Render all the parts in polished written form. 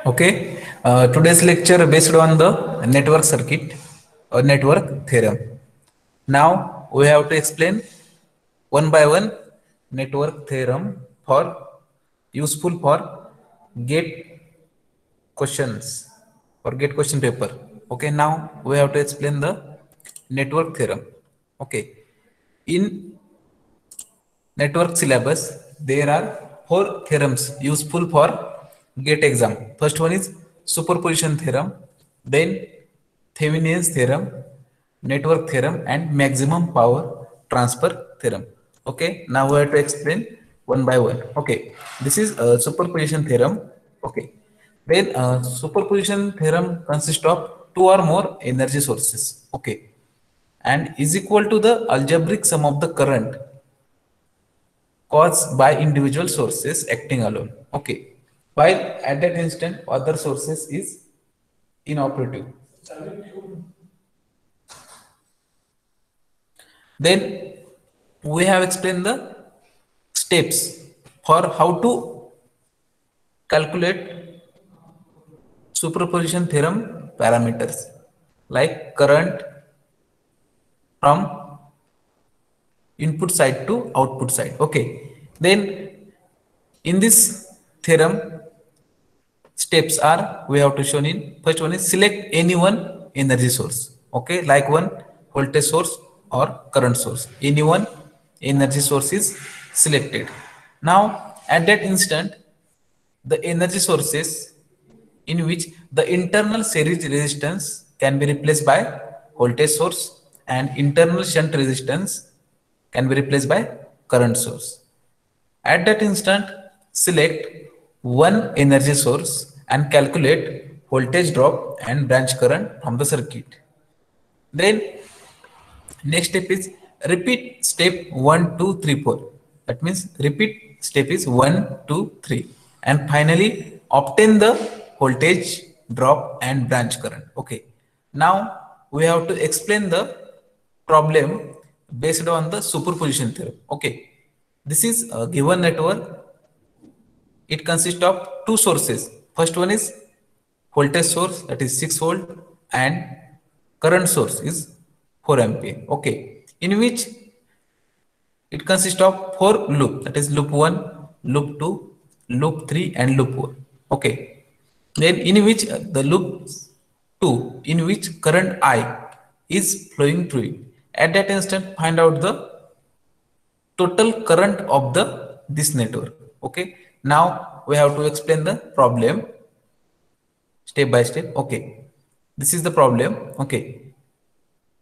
Okay, today's lecture based on the network circuit or network theorem. Now we have to explain one by one network theorem for useful for get questions or get question paper. Okay, now we have to explain the network theorem. Okay, in network syllabus there are four theorems useful for GATE exam. First one is superposition theorem, then Thevenin's theorem, network theorem, and maximum power transfer theorem. Okay, now we have to explain one by one. Okay, this is a superposition theorem. Okay, then superposition theorem consists of two or more energy sources. Okay, and is equal to the algebraic sum of the current caused by individual sources acting alone. Okay. While at that instant other sources is inoperative. Then we have explained the steps for how to calculate superposition theorem parameters like current from input side to output side. Okay. Then in this theorem steps are we have to shown in first one is select any one energy source. Okay, like one voltage source or current source, any one energy source is selected. Now at that instant the energy sources in which the internal series resistance can be replaced by voltage source and internal shunt resistance can be replaced by current source. At that instant, select one energy source and calculate voltage drop and branch current from the circuit. Then next step is repeat step 1, 2, 3, 4. That means repeat step is 1, 2, 3. And finally obtain the voltage drop and branch current. Okay. Now we have to explain the problem based on the superposition theorem. Okay. This is a given network. It consists of two sources. First one is voltage source, that is 6 volt, and current source is 4 ampere. Okay, in which it consists of four loop, that is loop 1, loop 2, loop 3, and loop 4. Okay, then in which the loop 2 in which current I is flowing through it. At that instant find out the total current of the this network. Okay, now we have to explain the problem step by step. Okay, this is the problem. Okay,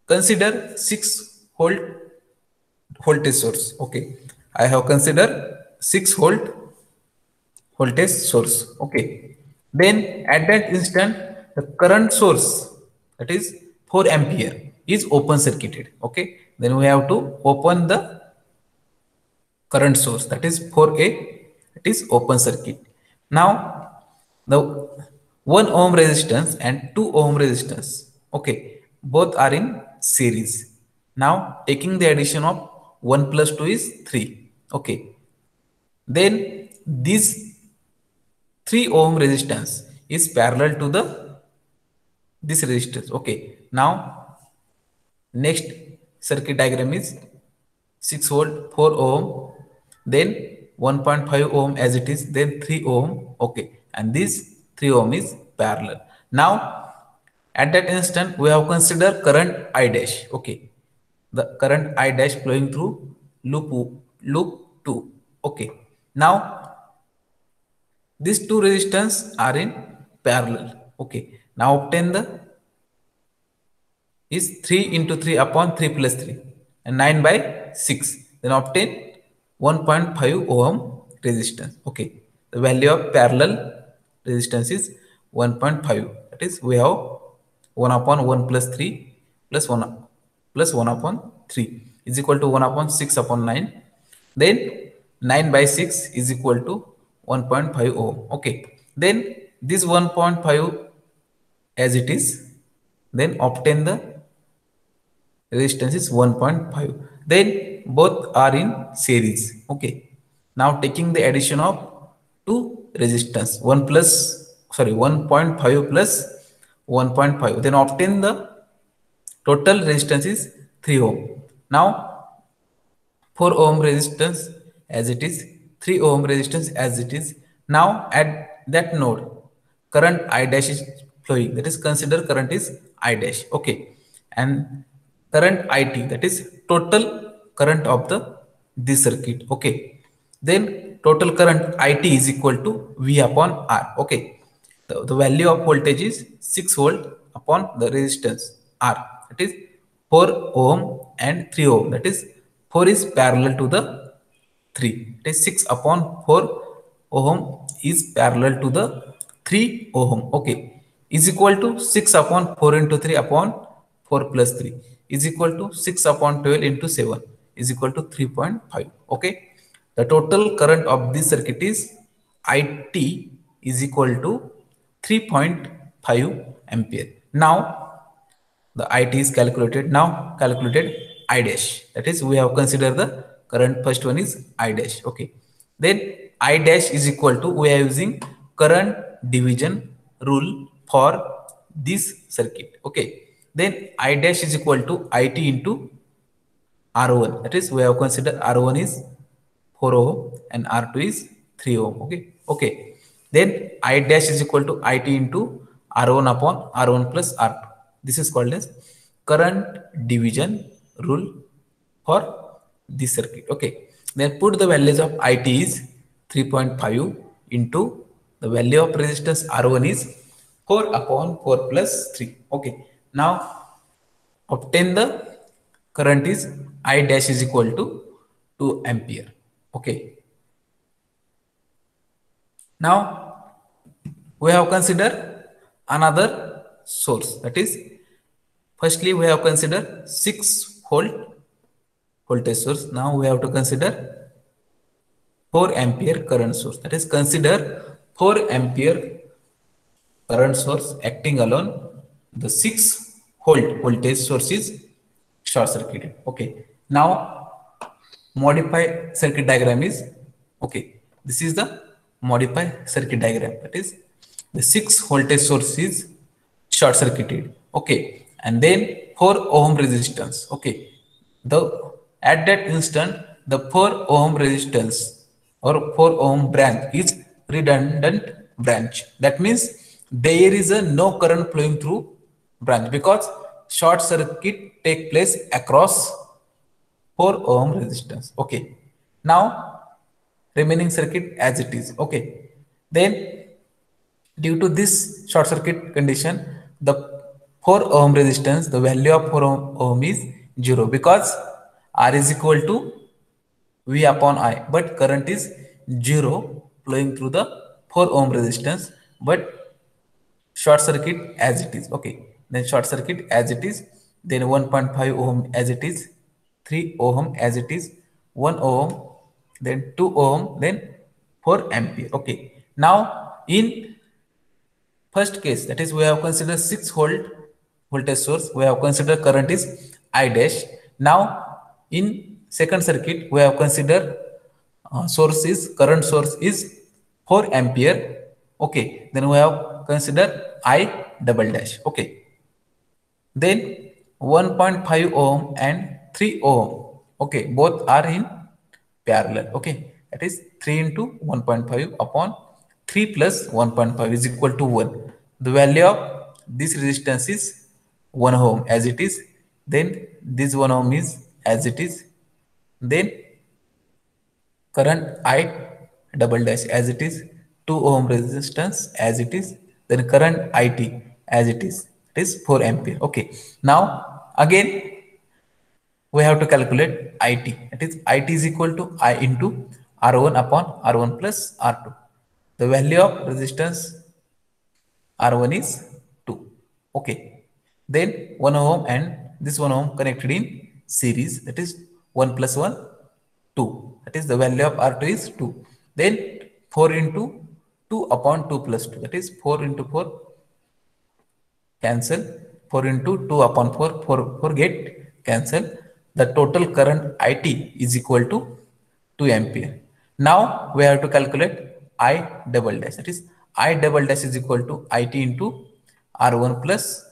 consider 6 volt voltage source. Okay, I have considered 6 volt voltage source. Okay, then at that instant the current source, that is 4 ampere, is open circuited. Okay, then we have to open the current source, that is 4A, it is open circuit. Now the 1 ohm resistance and 2 ohm resistance, okay, both are in series. Now taking the addition of 1 plus 2 is 3. Okay, then this 3 ohm resistance is parallel to the this resistance. Okay, now next circuit diagram is 6 volt, 4 ohm, then 1.5 ohm as it is, then 3 ohm. Okay, and this 3 ohm is parallel. Now at that instant we have considered current I dash. Okay, the current I dash flowing through loop 2. Okay, now these two resistance are in parallel. Okay, now obtain the is 3 into 3 upon 3 plus 3 and 9 by 6. Then obtain 1.5 ohm resistance. Okay, the value of parallel resistance is 1.5. That is we have 1 upon 1 plus 3 plus 1 plus 1 upon 3 is equal to 1 upon 6 upon 9. Then 9 by 6 is equal to 1.5 ohm. Okay, then this 1.5 as it is, then obtain the resistance is 1.5. Then both are in series. Okay, now taking the addition of two resistance, 1 plus sorry, 1.5 plus 1.5, then obtain the total resistance is 3 ohm. Now 4 ohm resistance as it is, 3 ohm resistance as it is. Now at that node, current I dash is flowing. That is, consider current is I dash. Okay. And current IT, that is total current of the this circuit. Okay. Then total current IT is equal to V upon R. Okay. The value of voltage is 6 volt upon the resistance R. That is 4 ohm and 3 ohm. That is 4 is parallel to the 3. It is 6 upon 4 ohm is parallel to the 3 ohm. Okay. Is equal to 6 upon 4 into 3 upon 4 plus 3 is equal to 6 upon 12 into 7 is equal to 3.5. Okay. The total current of this circuit is IT is equal to 3.5 ampere. Now the IT is calculated. Now calculated I dash. That is, we have considered the current. First one is I dash. Okay. Then I dash is equal to, we are using current division rule for this circuit. Okay. Then I dash is equal to IT into R1. That is, we have considered R1 is 4 ohm and R2 is 3 ohm. Okay. Okay. Then I dash is equal to IT into R1 upon R1 plus R2. This is called as current division rule for this circuit. Okay. Then put the values of IT is 3.5 into the value of resistance R1 is 4 upon 4 plus 3. Okay. Now obtain the current is I dash is equal to 2 ampere. Okay. Now we have considered another source. That is, firstly we have considered 6 volt voltage source. Now we have to consider 4 ampere current source. That is, consider 4 ampere current source acting alone. The 6 volt voltage source is short circuited. Okay. Now modify circuit diagram is, okay, this is the modify circuit diagram. That is, the 6 voltage source is short circuited. Okay. And then 4 ohm resistance. Okay. The at that instant, the 4 ohm resistance or 4 ohm branch is redundant branch. That means there is a no current flowing through branch, because short circuit take place across 4 ohm resistance. Okay. Now remaining circuit as it is. Okay. Then due to this short circuit condition, the 4 ohm resistance, the value of 4 ohm is 0, because R is equal to V upon I, but current is 0 flowing through the 4 ohm resistance, but short circuit as it is. Okay. Then short circuit as it is, then 1.5 ohm as it is, 3 ohm as it is, 1 ohm, then 2 ohm, then 4 ampere. Okay. Now in first case, that is, we have considered 6 volt voltage source, we have considered current is I dash. Now in second circuit, we have considered source is, current source is 4 ampere. Okay. Then we have considered I double dash. Okay. Then 1.5 ohm and 3 ohm. Okay. Both are in parallel. Okay. That is 3 into 1.5 upon 3 plus 1.5 is equal to 1. The value of this resistance is 1 ohm as it is. Then this 1 ohm is as it is. Then current I double dash as it is, 2 ohm resistance as it is, then current IT as it is 4 ampere. Okay. Now again we have to calculate IT. That is, IT is equal to I into R1 upon R1 plus R2. The value of resistance R1 is 2. Okay. Then 1 ohm and this 1 ohm connected in series. That is 1 plus 1, 2. That is, the value of R2 is 2. Then 4 into 2 upon 2 plus 2. That is 4 into 4 cancel. 4 into 2 upon 4, 4 get cancel. The total current IT is equal to 2 ampere. Now we have to calculate I double dash. That is, I double dash is equal to IT into R1 plus,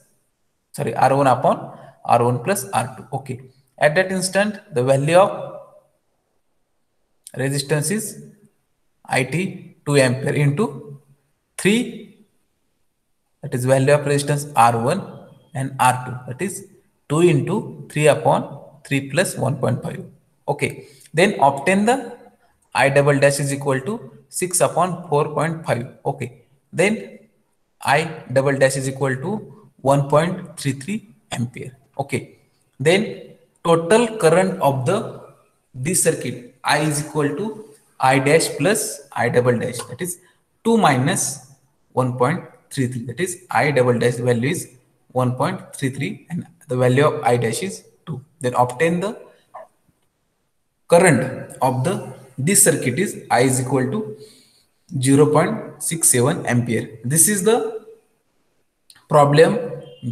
sorry, R1 upon R1 plus R2. Okay. At that instant, the value of resistance is IT 2 ampere into 3, that is value of resistance R1 and R2, that is 2 into 3 upon 3 plus 1.5. Okay, then obtain the I double dash is equal to 6 upon 4.5. Okay, then I double dash is equal to 1.33 ampere. Okay, then total current of the this circuit I is equal to I dash plus I double dash, that is 2 minus 1.33, that is I double dash value is 1.33 and the value of I dash is 2. Then obtain the current of the this circuit is I is equal to 0.67 ampere. This is the problem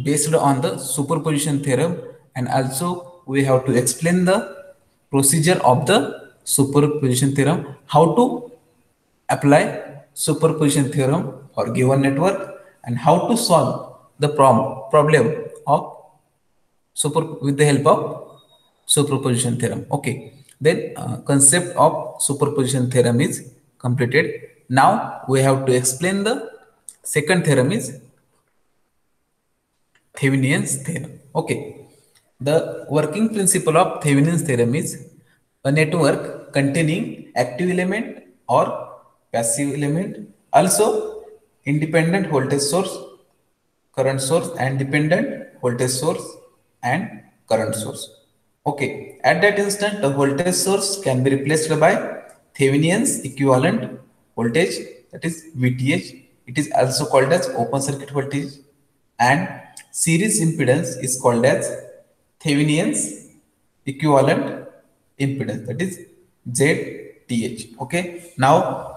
based on the superposition theorem, and also we have to explain the procedure of the superposition theorem, how to apply superposition theorem for given network, and how to solve the problem of super with the help of superposition theorem. Okay, then concept of superposition theorem is completed. Now we have to explain the second theorem is Thevenin's theorem. Okay, the working principle of Thevenin's theorem is a network containing active element or passive element, also independent voltage source, current source, and dependent voltage source and current source. Okay, at that instant the voltage source can be replaced by Thevenin's equivalent voltage, that is VTh. It is also called as open circuit voltage, and series impedance is called as Thevenin's equivalent impedance, that is ZTh. Okay, now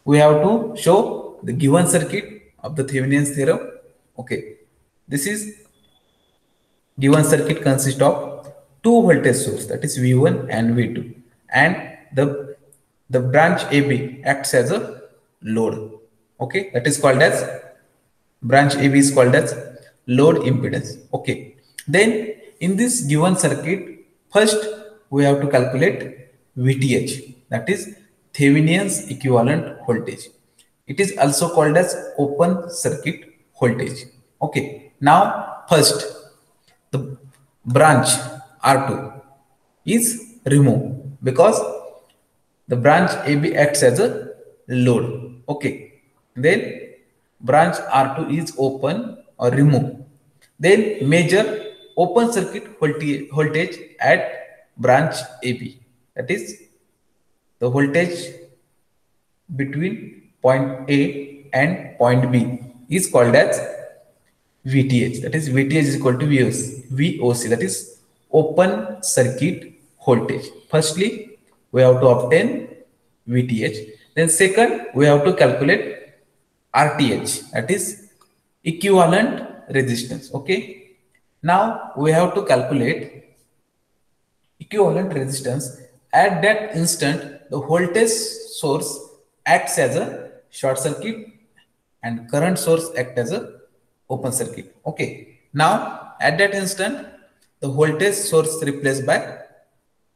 we have to show the given circuit of the Thevenin's theorem. Okay, this is given circuit consists of two voltage source, that is V1 and V2, and the branch AB acts as a load. Okay, that is called as branch AB is called as load impedance. Okay, then in this given circuit, first we have to calculate VTh, that is Thevenin's equivalent voltage. It is also called as open circuit voltage. Okay, now first the branch R2 is removed because the branch AB acts as a load. Okay, then branch R2 is open or removed. Then measure open circuit voltage at branch AB, that is the voltage between point A and point B is called as VTh, that is VTh is equal to VOC, that is open circuit voltage. Firstly we have to obtain VTh, then second we have to calculate RTh, that is equivalent resistance. Okay, now we have to calculate equivalent resistance. At that instant the voltage source acts as a short circuit and current source acts as a open circuit. Okay, now at that instant the voltage source replaced by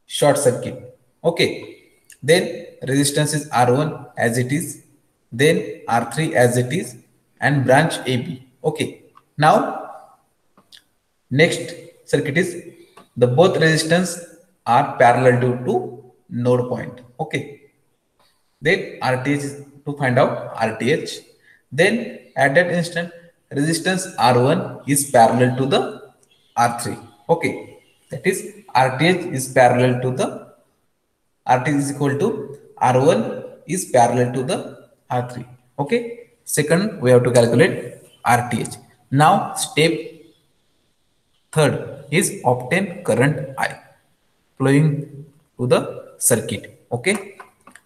short circuit. Okay, then resistance is R1 as it is, then R3 as it is, and branch AB. Okay, now next circuit is the both resistance are parallel to node point. Okay, then RTh is to find out RTh. Then at that instant resistance R1 is parallel to the R3. Okay, that is RTh is parallel to the RTh is equal to R1 is parallel to the R3. Okay, second we have to calculate RTh. Now step third is obtain current I flowing to the circuit. Okay,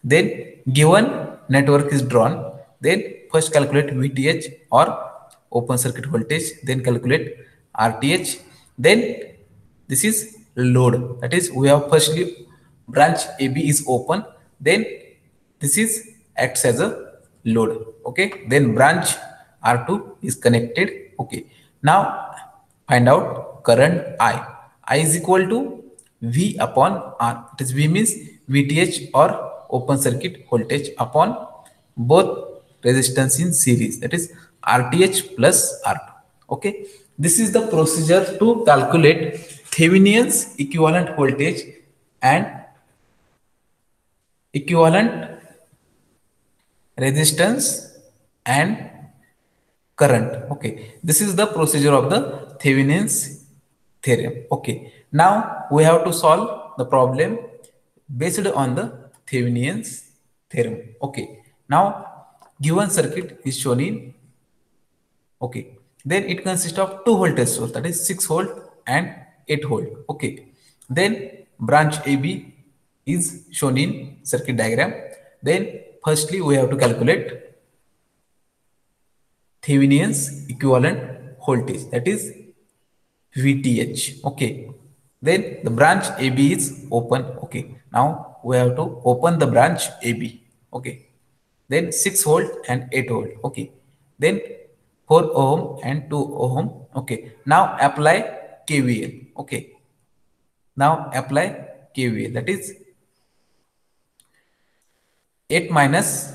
then given network is drawn, then first calculate VTh or open circuit voltage, then calculate RTh, then this is load, that is we have firstly branch AB is open, then this is acts as a load. Okay, then branch R2 is connected. Okay, now find out current I is equal to V upon R. It is V means VTH or open circuit voltage upon both resistance in series, that is RTH plus R2. Okay, this is the procedure to calculate Thevenin's equivalent voltage and equivalent resistance and current. Okay, this is the procedure of the Thevenin's theorem. Okay, now we have to solve the problem based on the Thevenin's theorem. Okay, now given circuit is shown in. Okay, then it consists of two voltage source, that is 6 volt and 8 volt. Okay, then branch AB is shown in circuit diagram. Then firstly we have to calculate Thevenin's equivalent voltage, that is VTH. Okay, then the branch AB is open. Okay, now we have to open the branch AB. Okay, then 6 volt and 8 volt. Okay, then 4 ohm and 2 ohm. Okay, now apply KVL. Okay, now apply KVL, that is 8 minus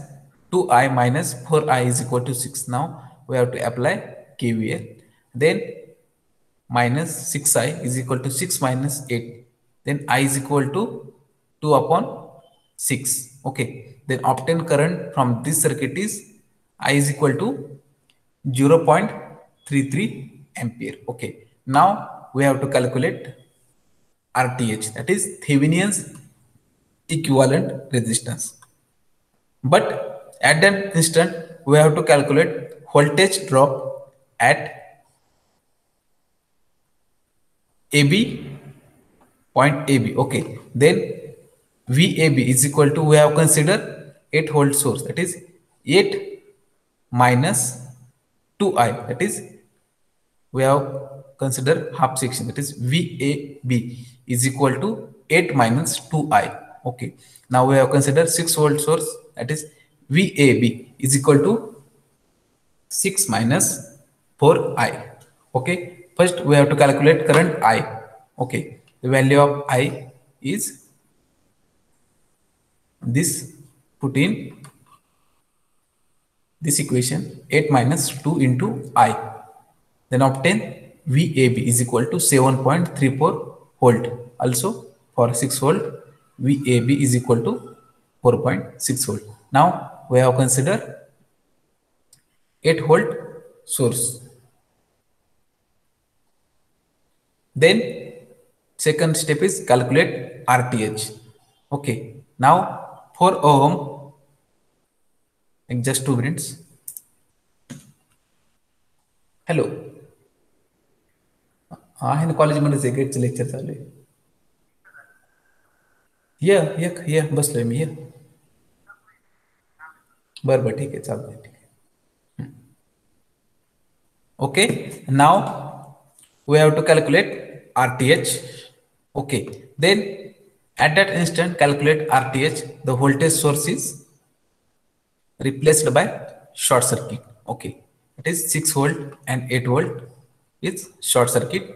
2i minus 4i is equal to 6. Now we have to apply KVL. Then minus 6i is equal to 6 minus 8. Then I is equal to 2 upon 6. Okay. Then obtain current from this circuit is I is equal to 0.33 ampere. Okay. Now we have to calculate RTH, that is Thevenin's equivalent resistance. But at that instant, we have to calculate voltage drop at AB, point AB. Okay, then VAB is equal to, we have considered 8 volt source, that is 8 minus 2i, that is we have considered half section, that is VAB is equal to 8 minus 2i. Okay, now we have considered 6 volt source, that is VAB is equal to 6 minus 4i. Okay, first we have to calculate current I. Okay, the value of I is this, put in this equation 8 minus 2 into I. Then obtain VAB is equal to 7.34 volt. Also for 6 volt, VAB is equal to 4.6 volt. Now we have considered 8 volt source. Then second step is calculate RTH. Okay, now for ohm, in just 2 minutes. Hello. हाँ है कॉलेजमध्ये सेक्रेटचं lecture चालू आहे. ये बसलोय मी. ये बरं बरं ठीक आहे, चालतंय, ठीक आहे. Okay, now we have to calculate RTH. Okay, then at that instant calculate RTH. The voltage source is replaced by short circuit. Okay, it is 6 volt and 8 volt is short circuit.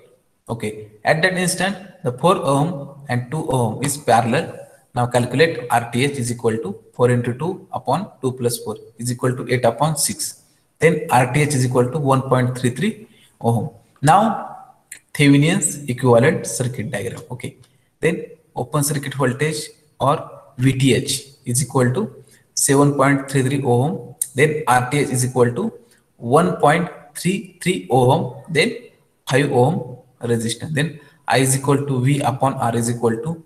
Okay, at that instant the 4 ohm and 2 ohm is parallel. Now calculate RTH is equal to 4 into 2 upon 2 plus 4 is equal to 8 upon 6. Then RTH is equal to 1.33 ohm. Now Thevenin's equivalent circuit diagram. Okay, then open circuit voltage or VTH is equal to 7.33 ohm. Then RTH is equal to 1.33 ohm. Then 5 ohm resistance. Then I is equal to V upon R is equal to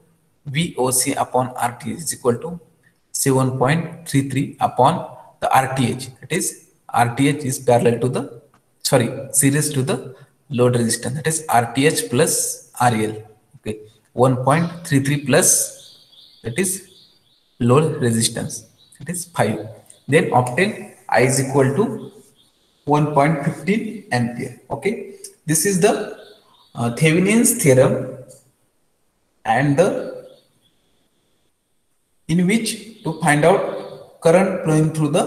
VOC upon RT is equal to 7.33 upon the RTH. That is RTH is parallel to the, sorry, series to the load resistance, that is RTH plus RL. Okay, 1.33 plus, that is load resistance, that is 5. Then obtain I is equal to 1.15 ampere. Okay, this is the Thevenin's theorem, and in which to find out current flowing through the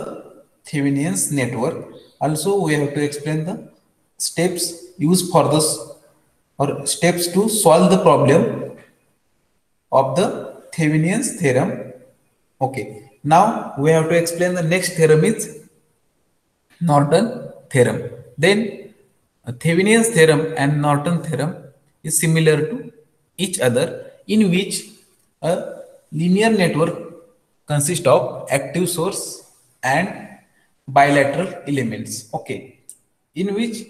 Thevenin's network. Also, we have to explain the steps used for this or steps to solve the problem of the Thevenin's theorem. Okay. Now we have to explain the next theorem is Norton theorem. Then Thevenin's theorem and Norton theorem is similar to each other in which a linear network consists of active source and bilateral elements. Okay. In which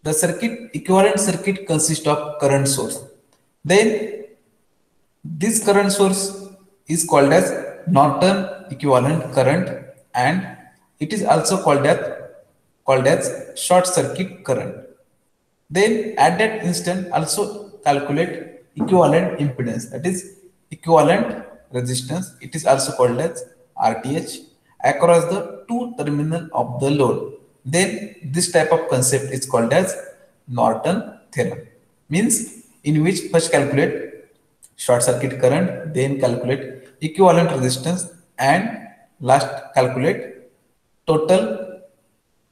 the circuit equivalent circuit consists of current source. Then this current source is called as Norton equivalent current and it is also called as short circuit current. Then at that instant also calculate equivalent impedance, that is equivalent resistance. It is also called as RTH across the two terminal of the load. Then this type of concept is called as Norton theorem. Means in which first calculate short circuit current, then calculate equivalent resistance and last calculate total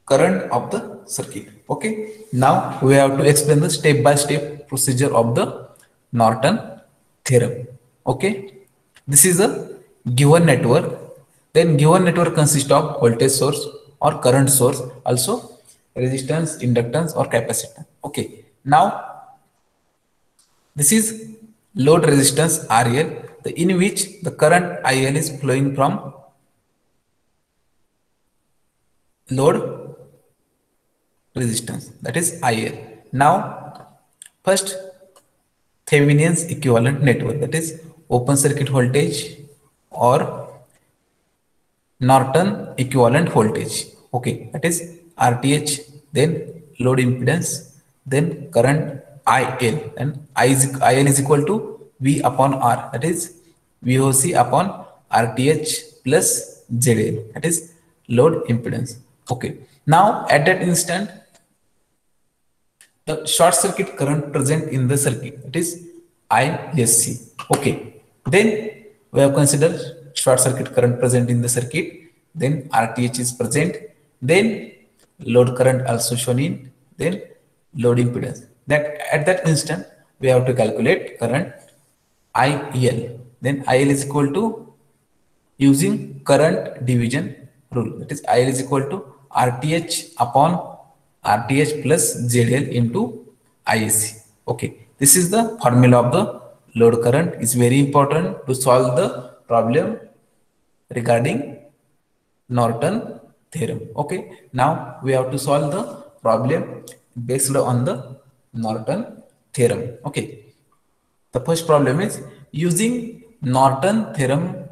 current of the circuit. Okay. Now we have to explain the step by step procedure of the Norton theorem. Okay. This is a given network. Then given network consists of voltage source or current source, also resistance, inductance or capacitance. Okay. Now this is load resistance RL, in which the current IL is flowing from load resistance, that is IL. Now, first Thevenin's equivalent network, that is open circuit voltage or Norton equivalent voltage. Okay, that is RTH, then load impedance, then current IL, and IL is equal to V upon R, that is VOC upon RTH plus ZL, that is load impedance. Okay, now at that instant, the short circuit current present in the circuit, it is ISC. Okay, then we have considered short circuit current present in the circuit, then RTH is present, then load current also shown in, then load impedance. That at that instant we have to calculate current IL. Then IL is equal to, using current division rule, that is IL is equal to RTH upon RTH plus ZL into ISC. Okay, this is the formula of the load current. Is very important to solve the problem regarding Norton theorem. Okay, now we have to solve the problem based on the Norton theorem. Okay, the first problem is using Norton theorem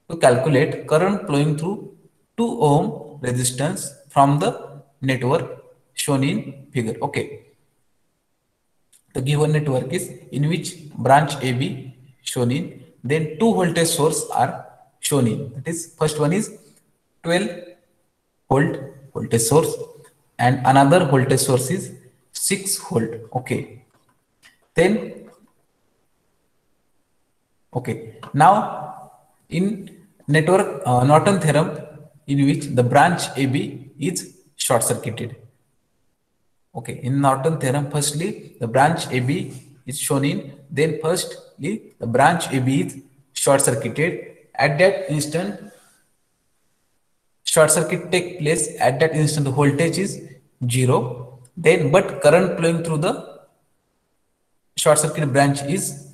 to calculate current flowing through 2 ohm resistance from the network shown in figure. Okay, the given network is in which branch AB shown in, then two voltage source are shown in, that is first one is 12 volt voltage source and another voltage source is 6 volt. Okay, then okay, now in network Norton theorem, in which the branch AB is short circuited. Okay, in Norton theorem, firstly the branch AB is shown in, then firstly the branch AB is short circuited. At that instant, short circuit take place. At that instant, the voltage is 0. Then, but current flowing through the short circuit branch is,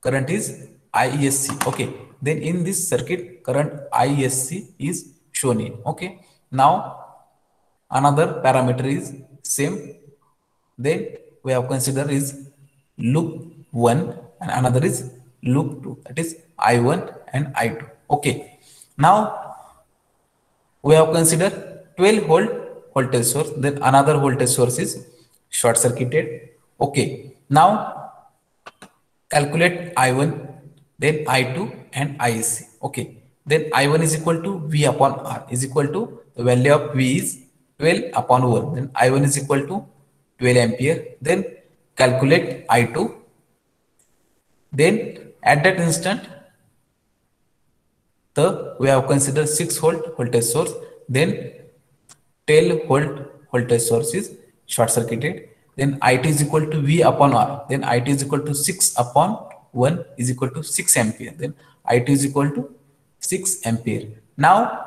current is ISC. Okay, then in this circuit, current ISC is shown in. Okay, now another parameter is same. Then we have considered is loop 1 and another is loop 2, that is I1 and I2. Okay, now we have considered 12 volt voltage source, then another voltage source is short circuited. Okay, now calculate I1, then I2 and ISC. Okay, then I1 is equal to V upon R, is equal to, the value of V is 12 upon 1, then I1 is equal to 12 ampere. Then calculate I2, then at that instant we have considered 6 volt voltage source, then 12 volt voltage source is short circuited, then it is equal to v upon r, then it is equal to 6 upon 1 is equal to 6 ampere, then it is equal to 6 ampere. Now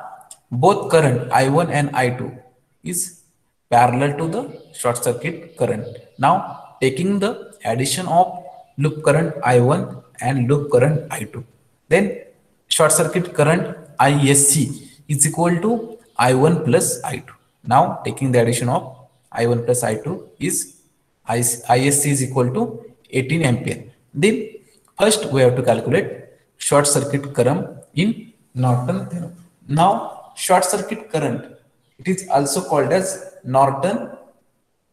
both current I1 and I2 is parallel to the short circuit current. Now taking the addition of loop current I1 and loop current I2, then short circuit current ISC is equal to I1 plus I2. Now taking the addition of I1 plus I2 is ISC is equal to 18 ampere. Then first we have to calculate short circuit current in Norton theorem. Now short circuit current, it is also called as Norton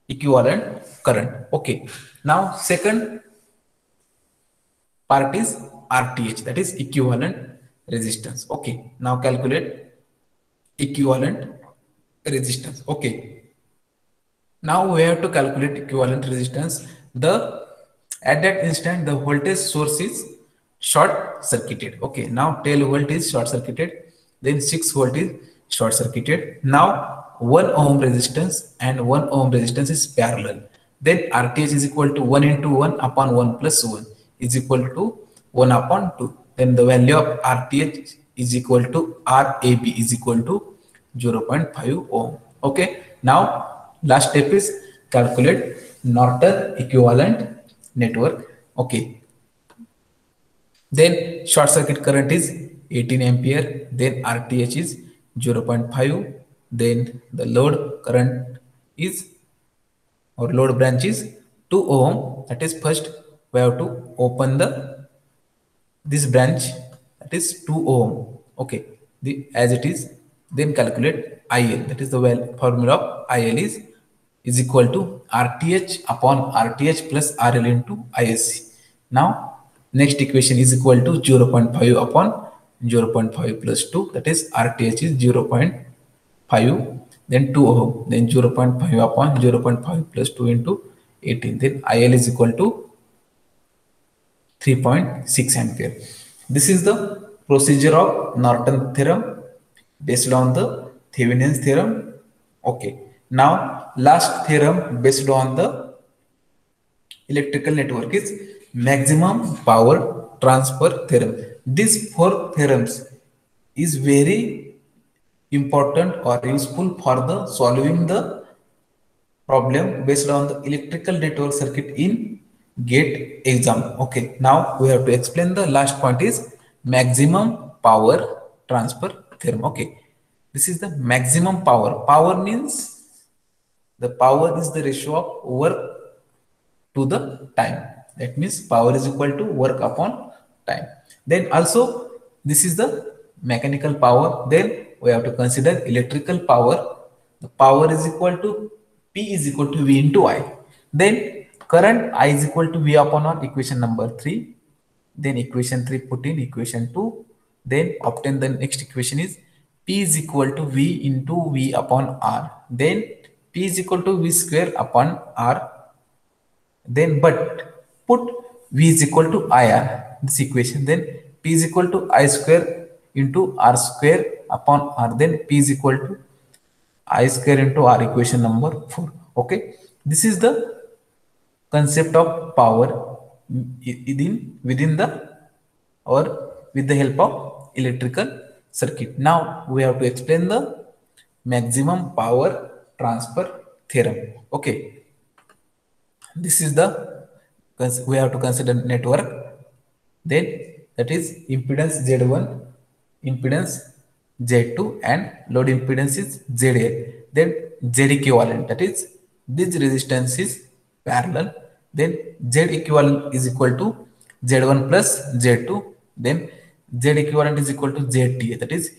equivalent current. Okay. Now second part is RTH, that is equivalent resistance. Okay. Now calculate equivalent resistance. Okay. Now we have to calculate equivalent resistance. The at that instant the voltage source is short circuited. Okay. Now 12 volt is short circuited, then 6 volt is short circuited. Now 1 ohm resistance and 1 ohm resistance is parallel. Then RTH is equal to 1 into 1 upon 1 plus 1 is equal to 1 upon 2. Then the value of RTH is equal to RAB is equal to 0.5 ohm. Okay. Now last step is calculate Norton equivalent network. Okay. Then short circuit current is 18 ampere, then RTH is 0.5, then the load current is or load branch is 2 ohm. That is first we have to open this branch, that is 2 ohm. Okay, as it is, then calculate IL, that is the formula of IL is equal to RTH upon RTH plus RL into ISC. Now next equation is equal to 0.5 upon 0.5 plus 2, that is RTH is 0.5, then 2 ohm, then 0.5 upon 0.5 plus 2 into 18, then IL is equal to 3.6 ampere. This is the procedure of Norton theorem based on the Thevenin's theorem. Okay. Now last theorem based on the electrical network is maximum power transfer theorem. These 4 theorems is very important or useful for the solving the problem based on the electrical network circuit in GATE exam. Okay, now we have to explain the last point is maximum power transfer theorem. Okay, this is the maximum power. Power means the power is the ratio of work to the time. That means power is equal to work upon time. Then also this is the mechanical power. Then we have to consider electrical power. The power is equal to P is equal to V into I. Then current I is equal to V upon R, equation number 3. Then equation 3 put in equation 2. Then obtain the next equation is P is equal to V into V upon R. Then P is equal to V square upon R. Then but put V is equal to IR, this equation. Then P is equal to I square into R square upon R. Then P is equal to I square into R, equation number 4. Okay, this is the concept of power within the or with the help of electrical circuit. Now we have to explain the maximum power transfer theorem. Okay, this is the we have to consider network. Then that is impedance Z1, impedance Z2 and load impedance is ZL. Then Z equivalent, that is this resistance is parallel. Then Z equivalent is equal to Z1 plus Z2. Then Z equivalent is equal to ZTA, that is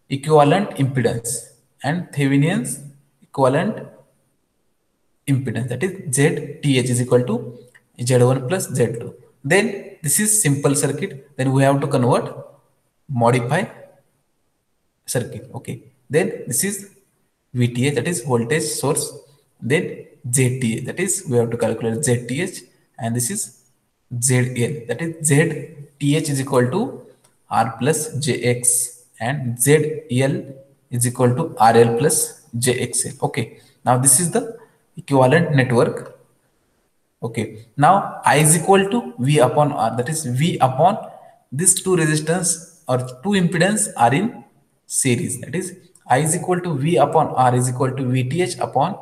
equivalent impedance, and Thevenin's equivalent impedance, that is ZTH is equal to Z1 plus Z2. Then this is simple circuit. Then we have to convert, modify circuit. Okay, then this is VTH, that is voltage source. Then ZTH, that is we have to calculate ZTH, and this is ZL, that is ZTH is equal to R plus JX, and ZL is equal to RL plus JXL. Okay, now this is the equivalent network. Okay, now I is equal to V upon R, that is V upon these two resistance or two impedance are in series, that is I is equal to V upon R is equal to VTH upon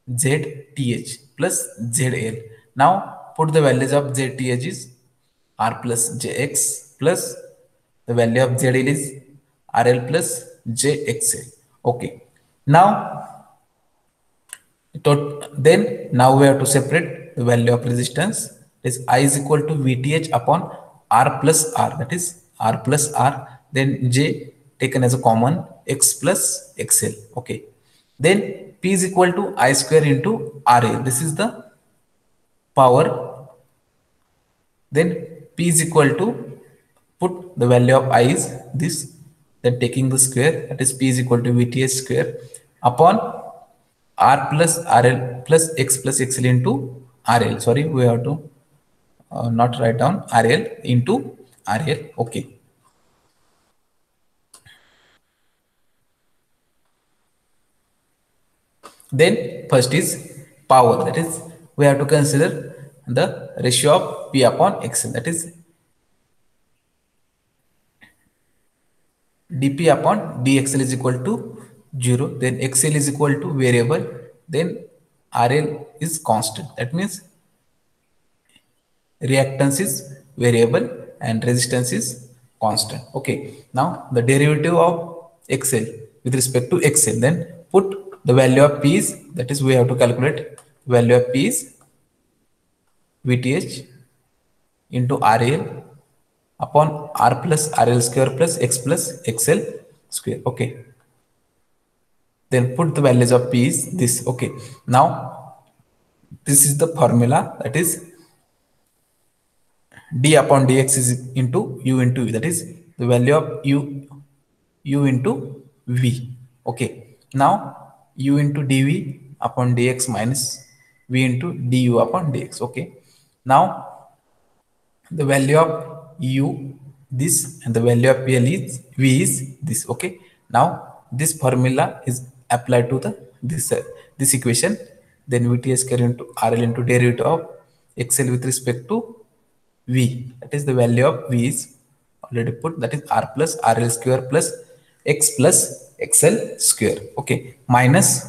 ZTH plus ZL. Now put the values of ZTH is R plus JX plus the value of ZL is RL plus JXL. Okay, now then now we have to separate the value of resistance. That is I is equal to VTH upon R plus R, that is R plus R, then J taken as a common X plus XL. Okay, then P is equal to I square into RA. This is the power. Then P is equal to, put the value of I is this, then taking the square, that is P is equal to VTH square upon R plus RL plus X plus XL into RL. Sorry, we have to not write down RL into RL. Okay. Then first is power, that is we have to consider the ratio of P upon XL, that is dp upon dxl is equal to 0, then xl is equal to variable, then rl is constant, that means reactance is variable and resistance is constant. Okay, now the derivative of xl with respect to xl, then put the value of p is, that is we have to calculate value of p is vth into rl upon r plus rl square plus x plus xl square. Okay, then put the values of p is this. Okay, now this is the formula, that is d upon dx is into u into v, that is the value of u into v. Okay, now u into dv upon dx minus v into du upon dx. Okay, now the value of u this and the value of pl is v is this. Okay, now this formula is applied to the this equation, then vt square into rl into derivative of xl with respect to v, that is the value of v is already put, that is r plus rl square plus x plus xl square. Okay, minus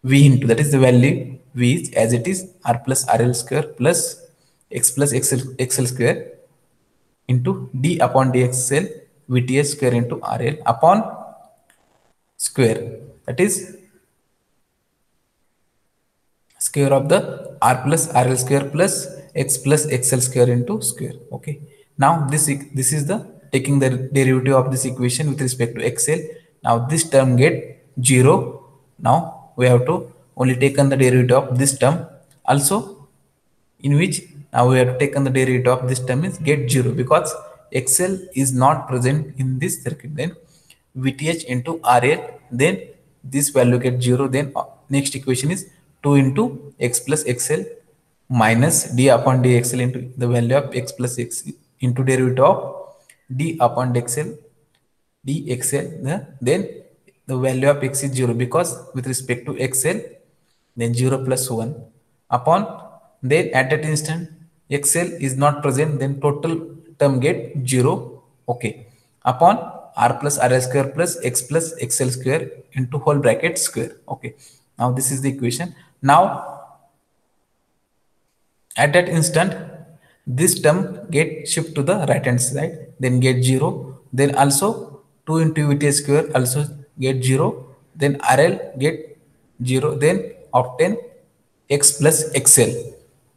v into, that is the value v is as it is r plus rl square plus x plus xl square into d upon dxl vts square into rl upon square, that is square of the r plus rl square plus x plus xl square into square. Okay, now this is the taking the derivative of this equation with respect to xl. Now this term get 0. Now we have to only taken the derivative of this term also, in which now we have taken the derivative of this term is get 0 because xl is not present in this circuit. Then vth into rl, then this value get 0, then next equation is 2 into x plus xl minus d upon dxl into the value of x plus x into derivative of d upon dxl dxl, then the value of x is 0 because with respect to xl, then 0 plus 1 upon, then at that instant xl is not present, then total term get 0. Okay, upon r plus rl square plus x plus xl square into whole bracket square. Okay, now this is the equation. Now at that instant this term get shift to the right hand side, then get 0, then also 2 into vt square also get 0, then rl get 0, then obtain x plus xl,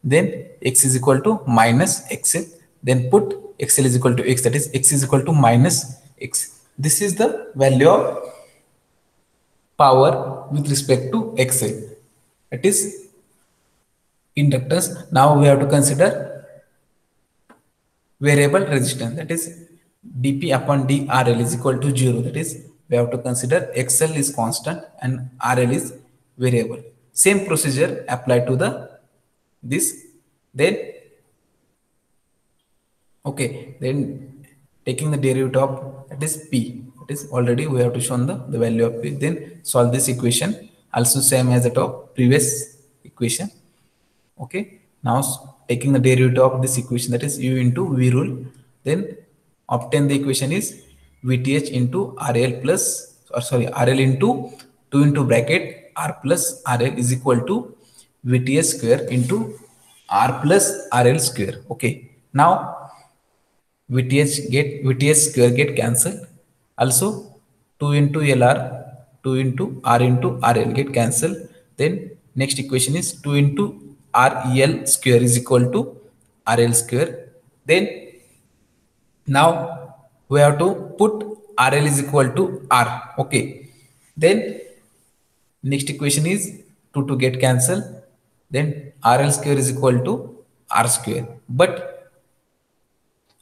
then x is equal to minus xl, then put xl is equal to x, that is x is equal to minus x. This is the value of power with respect to xl, it is inductance. Now we have to consider variable resistance, that is dp upon drl is equal to 0, that is we have to consider xl is constant and rl is variable. Same procedure applied to the this, then okay, then taking the derivative of, that is p. That is already we have to show the value of P. Then solve this equation. Also same as that of previous equation. Okay. Now taking the derivative of this equation, that is U into V rule. Then obtain the equation is VTH into RL plus, or sorry, RL into 2 into bracket R plus RL is equal to VTH square into R plus RL square. Okay. Now VTH square get cancelled. Also 2 into LR, 2 into R into RL get cancelled. Then next equation is 2 into REL square is equal to RL square. Then now we have to put RL is equal to R. Okay. Then next equation is 2 get cancelled. Then RL square is equal to R square. But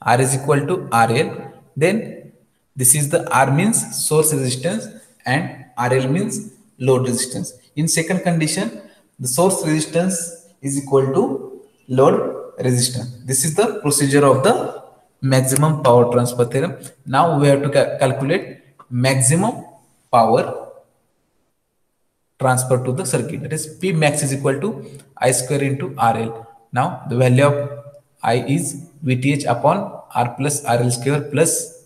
R is equal to RL, then this is the R means source resistance and RL means load resistance. In second condition, the source resistance is equal to load resistance. This is the procedure of the maximum power transfer theorem. Now we have to calculate maximum power transfer to the circuit. That is P max is equal to I square into RL. Now the value of I is VTH upon R plus RL square plus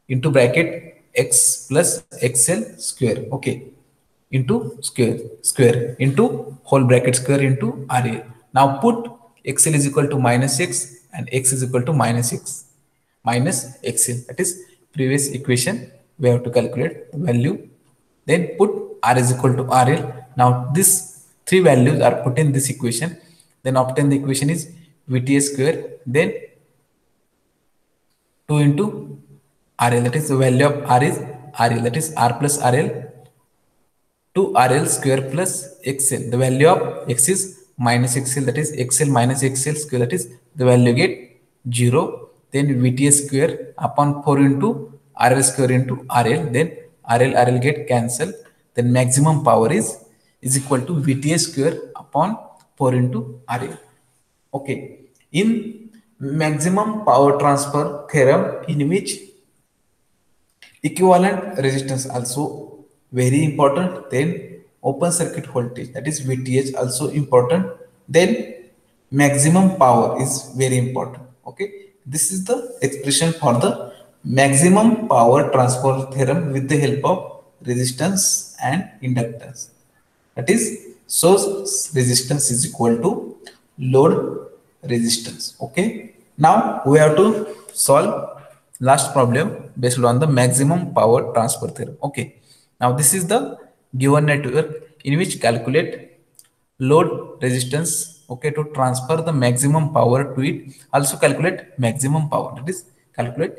into bracket X plus XL square. Okay. Into square into whole bracket square into RL. Now put XL is equal to minus X and X is equal to minus X minus XL. That is previous equation. We have to calculate the value. Then put R is equal to RL. Now these three values are put in this equation. Then obtain the equation is VTH square. Then 2 into RL. That is the value of R is RL. That is R plus RL to RL square plus XL. The value of X is minus XL. That is XL minus XL square. That is the value get 0. Then VTH square upon 4 into RL square into RL. Then RL get cancelled. Then maximum power is equal to VTH square upon 4 into RL. Okay. In maximum power transfer theorem, in which equivalent resistance also very important, then open circuit voltage, that is VTH, also important, then maximum power is very important. Okay, this is the expression for the maximum power transfer theorem with the help of resistance and inductance. That is source resistance is equal to load resistance. Okay, now we have to solve last problem based on the maximum power transfer theorem. Okay, now this is the given network in which calculate load resistance. Okay, to transfer the maximum power to it, also calculate maximum power, that is calculate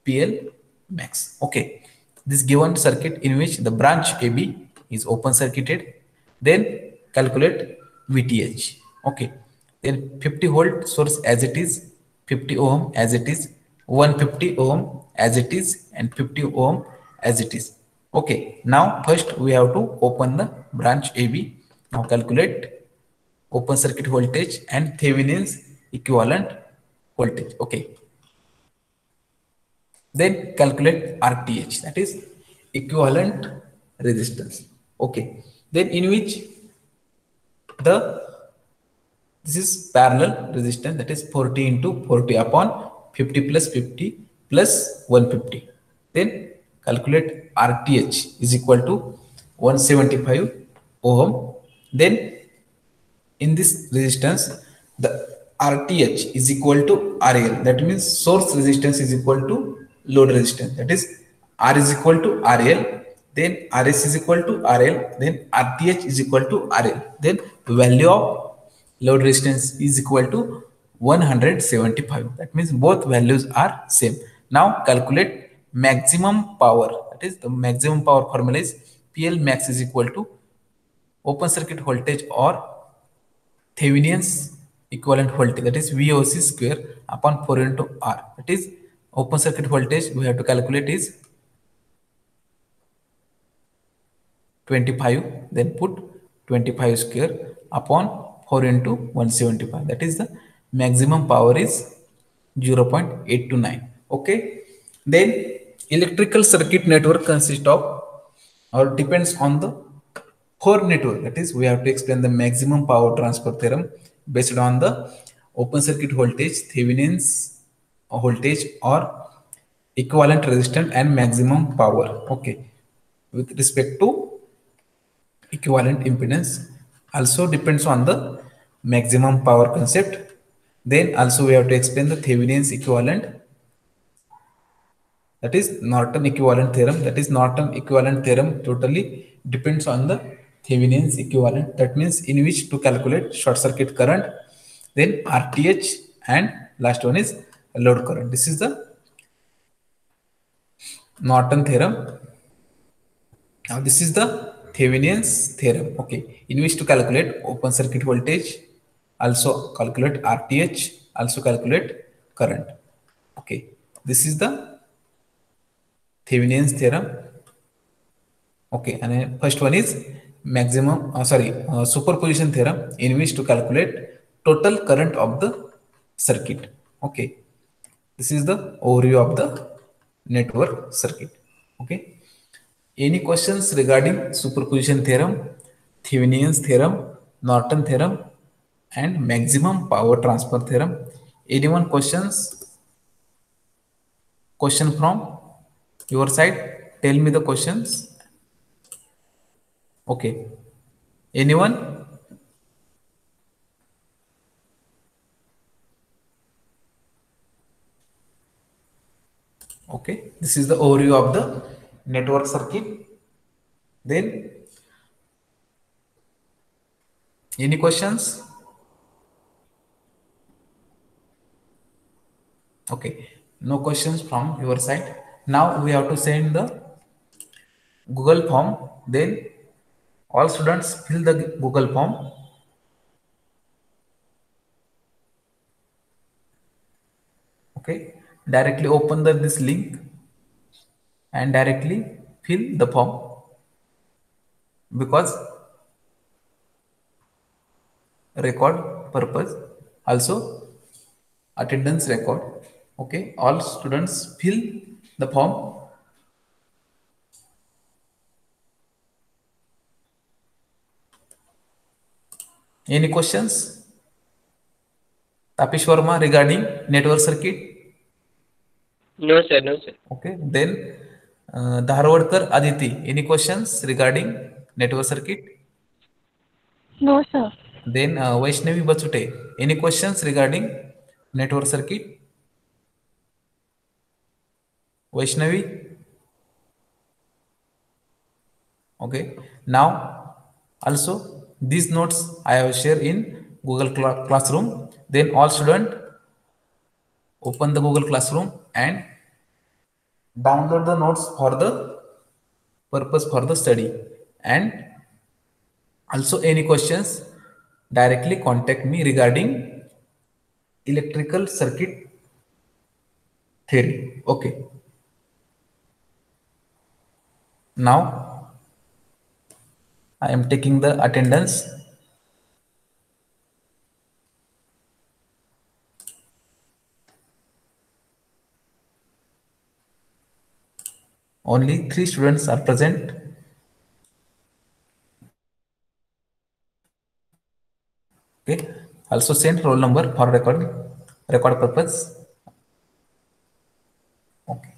PL max. Okay, this given circuit in which the branch AB is open circuited, then calculate VTH. Okay, then 50 volt source as it is, 50 ohm as it is, 150 ohm as it is, and 50 ohm as it is. Okay, now first we have to open the branch AB. Now calculate open circuit voltage and Thevenin's equivalent voltage. Okay, then calculate RTH, that is equivalent resistance. Okay, then in which the this is parallel resistance, that is 40 into 40 upon 50 plus 50 plus 150. Then calculate RTH is equal to 175 ohm. Then in this resistance, the RTH is equal to RL. That means source resistance is equal to load resistance. That is R is equal to RL. Then RS is equal to RL. Then RTH is equal to RL. Then the value of load resistance is equal to 175. That means both values are same. Now calculate maximum power. That is the maximum power formula is PL max is equal to open circuit voltage or Thevenin's equivalent voltage, that is VOC square upon 4 into R. That is open circuit voltage we have to calculate is 25. Then put 25 square upon 4 into 175. That is the maximum power is 0.829. Okay. Then Electrical circuit network consists of or depends on the core network. That is, we have to explain the maximum power transfer theorem based on the open circuit voltage, Thevenin's voltage, or equivalent resistance and maximum power. Okay, with respect to equivalent impedance, also depends on the maximum power concept. Then also we have to explain the Thevenin's equivalent, that is Norton equivalent theorem. That is Norton equivalent theorem totally depends on the Thevenin's equivalent. That means in which to calculate short circuit current, then RTH, and last one is load current. This is the Norton theorem. Now this is the Thevenin's theorem. Okay, in which to calculate open circuit voltage, also calculate RTH, also calculate current. Okay, this is the Thevenin's theorem. Okay, and first one is superposition theorem, in which to calculate total current of the circuit. Okay, this is the overview of the network circuit. Okay, any questions regarding superposition theorem, Thevenin's theorem, Norton theorem, and maximum power transfer theorem? Anyone questions? Question from your side? Tell me the questions. Okay, anyone? Okay, this is the overview of the network circuit. Then, any questions? Okay, no questions from your side. Now we have to send the Google form. Then all students fill the Google form. Okay, directly open this link and directly fill the form, because record purpose, also attendance record. Okay, all students fill the form. Any questions? Tapish Verma regarding network circuit. No, sir. No, sir. Okay, then Dharwadkar Aditi. Any questions regarding network circuit? No, sir. Then Vaishnavi Bachute. Any questions regarding network circuit? Vaishnavi. Okay. Now also these notes I have shared in Google Classroom. Then all student open the Google Classroom and download the notes for the purpose for the study. And also any questions, directly contact me regarding electrical circuit theory. Okay. Now I am taking the attendance. Only 3 students are present. Okay. Also send roll number for record purpose. Okay.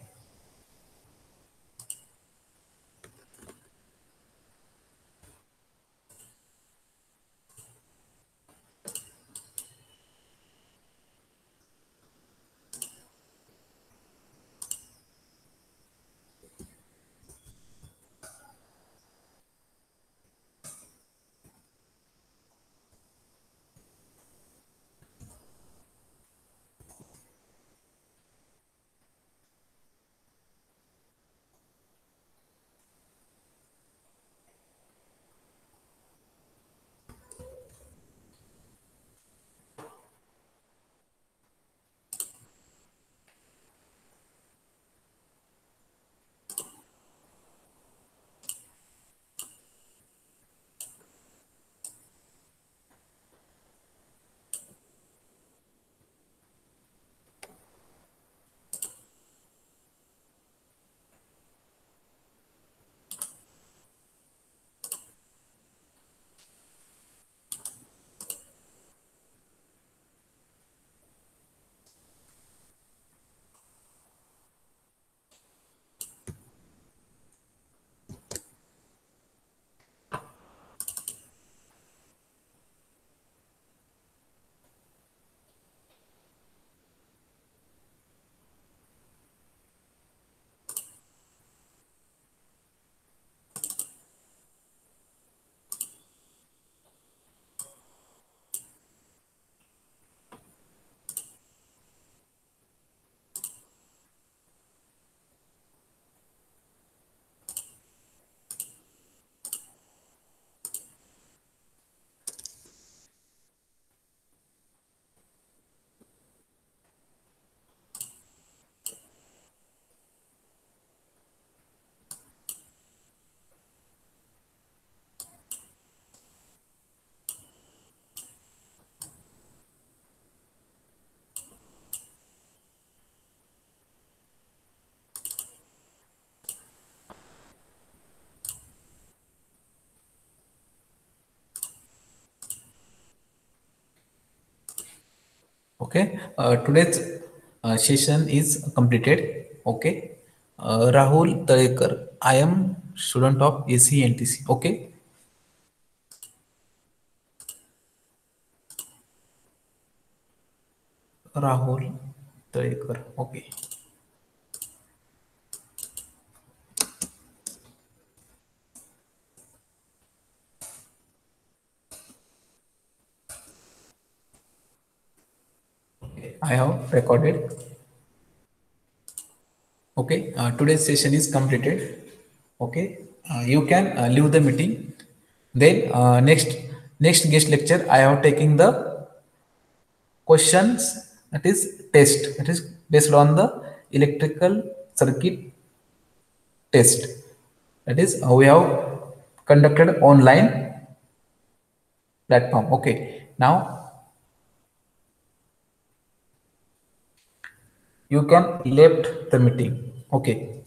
Okay, today's session is completed. Okay, Rahul Talekar, I am student of ACNTC. Okay, Rahul Talekar. Okay, I have recorded. Okay, today's session is completed. Okay, you can leave the meeting. Then next guest lecture, I have taken the questions, that is test, that is based on the electrical circuit test, that is we have conducted online platform. Okay, now you can left the meeting. Okay.